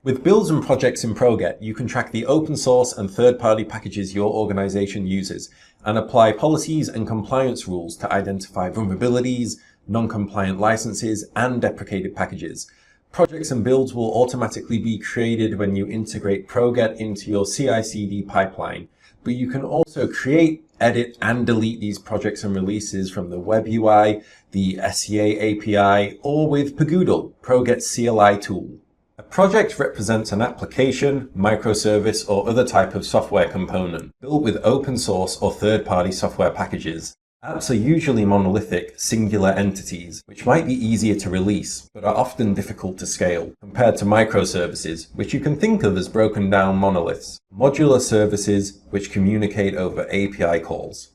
With builds and projects in ProGet, you can track the open source and third-party packages your organization uses and apply policies and compliance rules to identify vulnerabilities, non-compliant licenses, and deprecated packages. Projects and builds will automatically be created when you integrate ProGet into your CI/CD pipeline, but you can also create, edit, and delete these projects and releases from the web UI, the SCA API, or with pgutil, ProGet's CLI tool. A project represents an application, microservice, or other type of software component built with open source or third-party software packages. Apps are usually monolithic, singular entities, which might be easier to release, but are often difficult to scale, compared to microservices, which you can think of as broken down monoliths, modular services which communicate over API calls.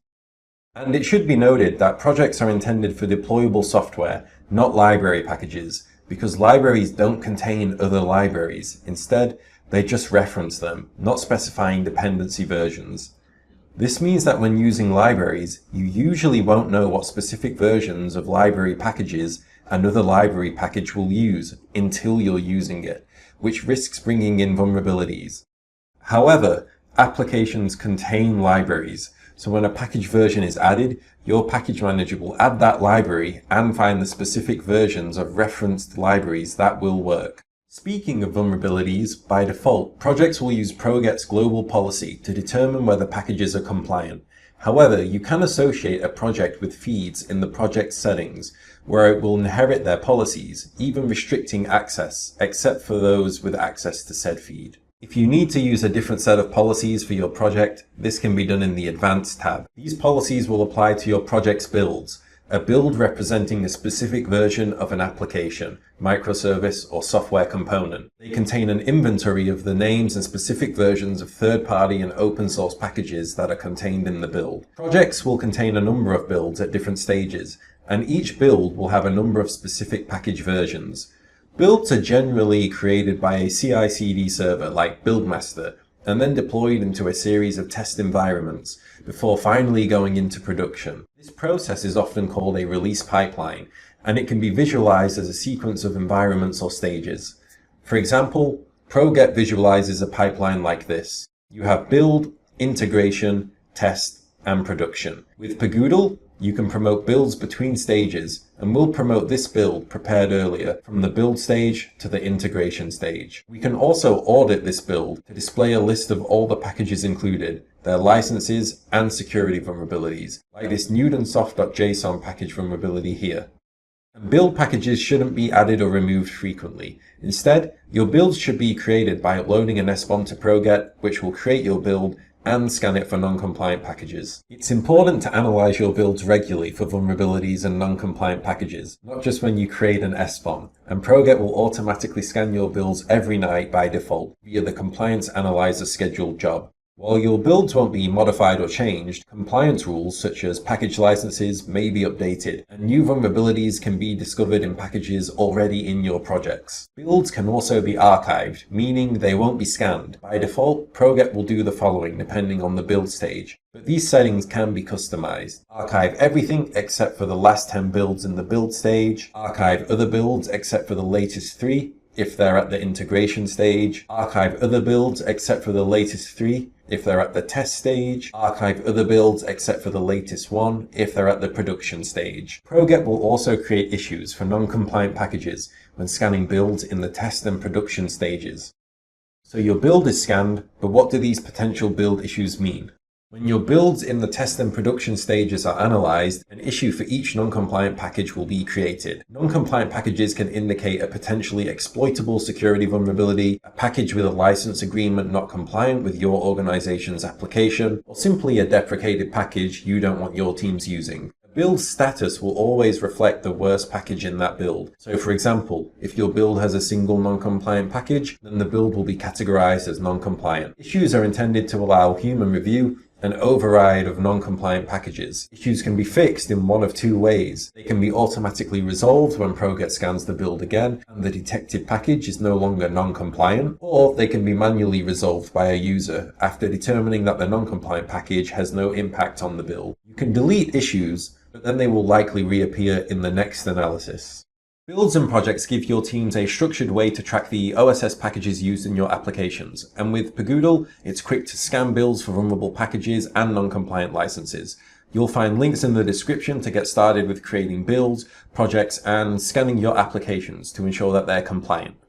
And it should be noted that projects are intended for deployable software, not library packages, because libraries don't contain other libraries. Instead, they just reference them, not specifying dependency versions. This means that when using libraries, you usually won't know what specific versions of library packages another library package will use until you're using it, which risks bringing in vulnerabilities. However, applications contain libraries, so when a package version is added, your package manager will add that library and find the specific versions of referenced libraries that will work. Speaking of vulnerabilities, by default, projects will use ProGet's global policy to determine whether packages are compliant. However, you can associate a project with feeds in the project settings, where it will inherit their policies, even restricting access, except for those with access to said feed. If you need to use a different set of policies for your project, this can be done in the Advanced tab. These policies will apply to your project's builds, a build representing a specific version of an application, microservice, or software component. They contain an inventory of the names and specific versions of third-party and open source packages that are contained in the build. Projects will contain a number of builds at different stages, and each build will have a number of specific package versions. Builds are generally created by a CI/CD server like Buildmaster, and then deployed into a series of test environments before finally going into production. This process is often called a release pipeline, and it can be visualized as a sequence of environments or stages. For example, ProGet visualizes a pipeline like this. You have build, integration, test, and production. With pgutil, you can promote builds between stages, and we'll promote this build prepared earlier from the build stage to the integration stage. We can also audit this build to display a list of all the packages included, their licenses, and security vulnerabilities, like this newtonsoft.json package vulnerability here. And build packages shouldn't be added or removed frequently. Instead, your builds should be created by uploading an SBOM to ProGet, which will create your build and scan it for non-compliant packages. It's important to analyze your builds regularly for vulnerabilities and non-compliant packages, not just when you create an SBOM, and ProGet will automatically scan your builds every night by default via the Compliance Analyzer scheduled job. While your builds won't be modified or changed, compliance rules such as package licenses may be updated, and new vulnerabilities can be discovered in packages already in your projects. Builds can also be archived, meaning they won't be scanned. By default, ProGet will do the following depending on the build stage, but these settings can be customized. Archive everything except for the last 10 builds in the build stage, archive other builds except for the latest 3, if they're at the integration stage, archive other builds except for the latest 3, if they're at the test stage, archive other builds except for the latest 1, if they're at the production stage. ProGet will also create issues for non-compliant packages when scanning builds in the test and production stages. So your build is scanned, but what do these potential build issues mean? When your builds in the test and production stages are analyzed, an issue for each non-compliant package will be created. Non-compliant packages can indicate a potentially exploitable security vulnerability, a package with a license agreement not compliant with your organization's application, or simply a deprecated package you don't want your teams using. Build status will always reflect the worst package in that build. So for example, if your build has a single non-compliant package, then the build will be categorized as non-compliant. Issues are intended to allow human review and override of non-compliant packages. Issues can be fixed in one of two ways. They can be automatically resolved when ProGet scans the build again and the detected package is no longer non-compliant, or they can be manually resolved by a user after determining that the non-compliant package has no impact on the build. You can delete issues, but then they will likely reappear in the next analysis. Builds and projects give your teams a structured way to track the OSS packages used in your applications, and with pgutil, it's quick to scan builds for vulnerable packages and non-compliant licenses. You'll find links in the description to get started with creating builds, projects, and scanning your applications to ensure that they're compliant.